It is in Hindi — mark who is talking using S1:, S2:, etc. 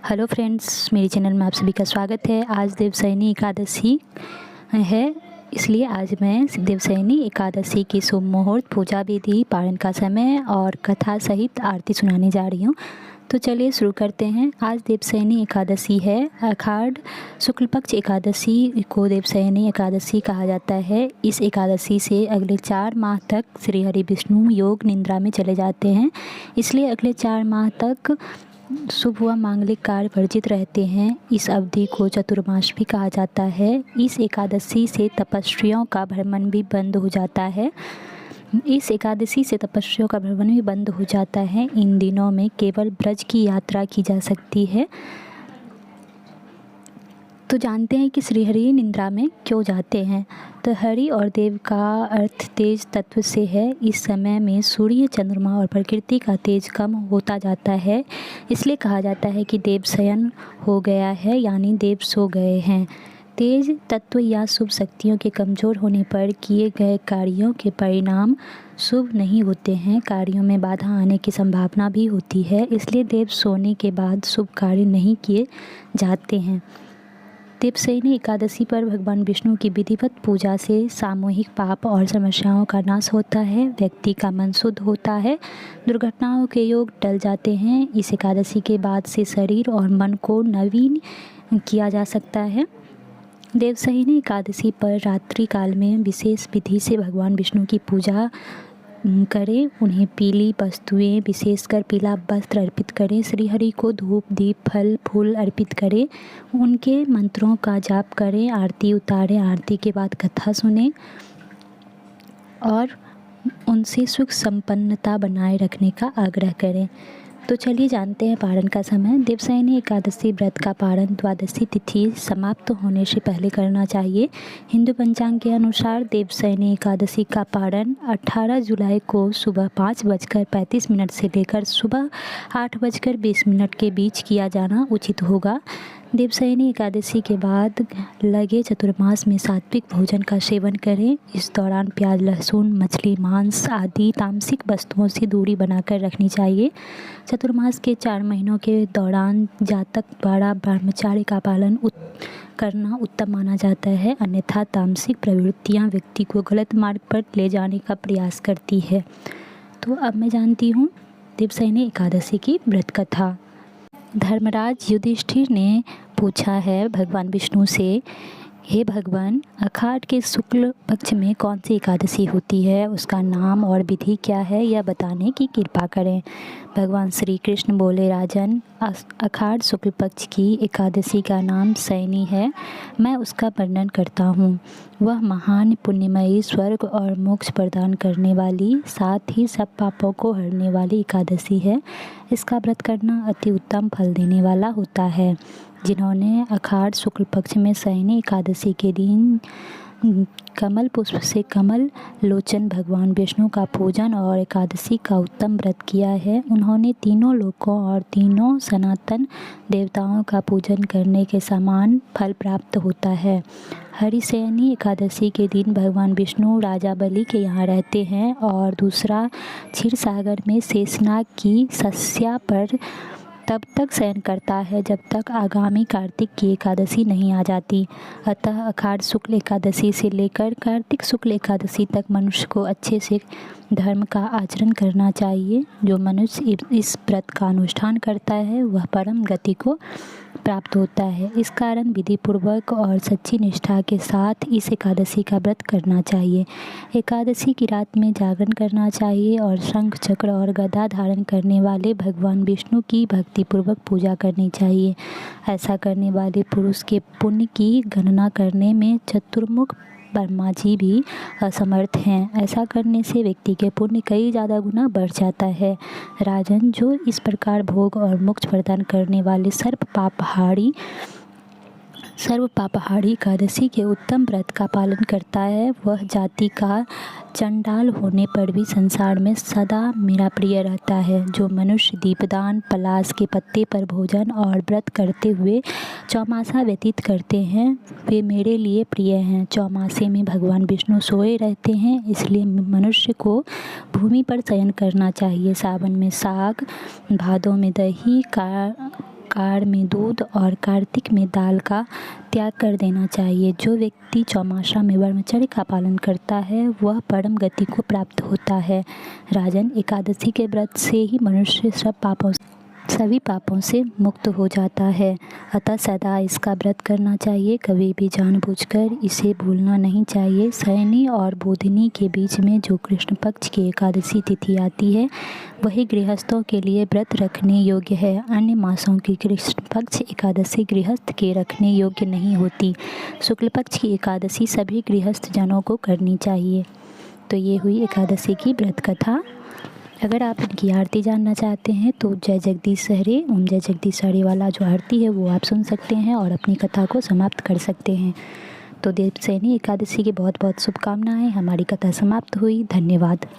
S1: हेलो फ्रेंड्स, मेरे चैनल में आप सभी का स्वागत है। आज देवशयनी एकादशी है, इसलिए आज मैं देवशयनी एकादशी की शुभ मुहूर्त, पूजा विधि, पारण का समय और कथा सहित आरती सुनाने जा रही हूँ। तो चलिए शुरू करते हैं। आज देवशयनी एकादशी है। आषाढ़ शुक्ल पक्ष एकादशी को देवशयनी एकादशी कहा जाता है। इस एकादशी से अगले 4 माह तक श्री हरि विष्णु योग निद्रा में चले जाते हैं, इसलिए अगले 4 माह तक शुभ व मांगलिक कार्य वर्जित रहते हैं। इस अवधि को चतुर्मास भी कहा जाता है। इस एकादशी से तपस्वियों का भ्रमण भी बंद हो जाता है। इन दिनों में केवल ब्रज की यात्रा की जा सकती है। तो जानते हैं कि श्रीहरि निद्रा में क्यों जाते हैं। तो हरि और देव का अर्थ तेज तत्व से है। इस समय में सूर्य, चंद्रमा और प्रकृति का तेज कम होता जाता है, इसलिए कहा जाता है कि देव शयन हो गया है, यानी देव सो गए हैं। तेज तत्व या शुभ शक्तियों के कमज़ोर होने पर किए गए कार्यों के परिणाम शुभ नहीं होते हैं। कार्यों में बाधा आने की संभावना भी होती है, इसलिए देव सोने के बाद शुभ कार्य नहीं किए जाते हैं। देवशयनी एकादशी पर भगवान विष्णु की विधिवत पूजा से सामूहिक पाप और समस्याओं का नाश होता है, व्यक्ति का मन शुद्ध होता है, दुर्घटनाओं के योग टल जाते हैं। इस एकादशी के बाद से शरीर और मन को नवीन किया जा सकता है। देवशयनी एकादशी पर रात्रि काल में विशेष विधि से भगवान विष्णु की पूजा करें। उन्हें पीली वस्तुएं, विशेषकर पीला वस्त्र अर्पित करें। श्री हरि को धूप, दीप, फल, फूल अर्पित करें। उनके मंत्रों का जाप करें, आरती उतारें। आरती के बाद कथा सुनें और उनसे सुख संपन्नता बनाए रखने का आग्रह करें। तो चलिए जानते हैं पारण का समय। देवशयनी एकादशी व्रत का पारण द्वादशी तिथि समाप्त होने से पहले करना चाहिए। हिंदू पंचांग के अनुसार देवशयनी एकादशी का पारण 18 जुलाई को सुबह 5:35 से लेकर सुबह 8:20 के बीच किया जाना उचित होगा। देवशयनी एकादशी के बाद लगे चतुर्मास में सात्विक भोजन का सेवन करें। इस दौरान प्याज, लहसुन, मछली, मांस आदि तामसिक वस्तुओं से दूरी बनाकर रखनी चाहिए। चतुर्मास के 4 महीनों के दौरान जातक द्वारा ब्रह्मचर्य का पालन करना उत्तम माना जाता है, अन्यथा तामसिक प्रवृत्तियां व्यक्ति को गलत मार्ग पर ले जाने का प्रयास करती है। तो अब मैं जानती हूँ देवशयनी एकादशी की व्रत कथा। धर्मराज युधिष्ठिर ने पूछा है भगवान विष्णु से, हे भगवान, आषाढ़ के शुक्ल पक्ष में कौन सी एकादशी होती है, उसका नाम और विधि क्या है, यह बताने की कृपा करें। भगवान श्री कृष्ण बोले, राजन, आषाढ़ शुक्ल पक्ष की एकादशी का नाम शयनी है। मैं उसका वर्णन करता हूँ। वह महान, पुण्यमयी, स्वर्ग और मोक्ष प्रदान करने वाली, साथ ही सब पापों को हरने वाली एकादशी है। इसका व्रत करना अति उत्तम फल देने वाला होता है। जिन्होंने आषाढ़ शुक्ल पक्ष में शयनी एकादशी के दिन कमल पुष्प से कमल लोचन भगवान विष्णु का पूजन और एकादशी का उत्तम व्रत किया है, उन्होंने तीनों लोकों और तीनों सनातन देवताओं का पूजन करने के समान फल प्राप्त होता है। हरिशयनी एकादशी के दिन भगवान विष्णु राजा बलि के यहाँ रहते हैं और दूसरा क्षीर सागर में शेषनाग की शैया पर तब तक शयन करता है जब तक आगामी कार्तिक की एकादशी नहीं आ जाती। अतः आषाढ़ शुक्ल एकादशी से लेकर कार्तिक शुक्ल एकादशी तक मनुष्य को अच्छे से धर्म का आचरण करना चाहिए। जो मनुष्य इस व्रत का अनुष्ठान करता है वह परम गति को प्राप्त होता है। इस कारण विधि पूर्वक और सच्ची निष्ठा के साथ इस एकादशी का व्रत करना चाहिए। एकादशी की रात में जागरण करना चाहिए और शंख, चक्र और गदा धारण करने वाले भगवान विष्णु की भक्तिपूर्वक पूजा करनी चाहिए। ऐसा करने वाले पुरुष के पुण्य की गणना करने में चतुर्मुख ब्रह्मा जी भी असमर्थ हैं। ऐसा करने से व्यक्ति के पुण्य कई ज़्यादा गुना बढ़ जाता है। राजन, जो इस प्रकार भोग और मोक्ष प्रदान करने वाले सर्व पापहारी एकादशी के उत्तम व्रत का पालन करता है, वह जाति का चंडाल होने पर भी संसार में सदा मेरा प्रिय रहता है। जो मनुष्य दीपदान, पलाश के पत्ते पर भोजन और व्रत करते हुए चौमासा व्यतीत करते हैं, वे मेरे लिए प्रिय हैं। चौमासे में भगवान विष्णु सोए रहते हैं, इसलिए मनुष्य को भूमि पर शयन करना चाहिए। सावन में साग, भादों में दही, आषाढ़ में दूध और कार्तिक में दाल का त्याग कर देना चाहिए। जो व्यक्ति चौमासा में ब्रह्मचर्य का पालन करता है वह परम गति को प्राप्त होता है। राजन, एकादशी के व्रत से ही मनुष्य सभी पापों से मुक्त हो जाता है। अतः सदा इसका व्रत करना चाहिए, कभी भी जानबूझकर इसे भूलना नहीं चाहिए। शयनी और बोधिनी के बीच में जो कृष्ण पक्ष की एकादशी तिथि आती है वही गृहस्थों के लिए व्रत रखने योग्य है। अन्य मासों की कृष्ण पक्ष एकादशी गृहस्थ के रखने योग्य नहीं होती। शुक्ल पक्ष की एकादशी सभी गृहस्थ जनों को करनी चाहिए। तो ये हुई एकादशी की व्रत कथा। अगर आप इनकी आरती जानना चाहते हैं तो जय जगदीश हरे ओम जय जगदीश हरे वाला जो आरती है वो आप सुन सकते हैं और अपनी कथा को समाप्त कर सकते हैं। तो देवशयनी एकादशी की बहुत बहुत शुभकामनाएं। हमारी कथा समाप्त हुई। धन्यवाद।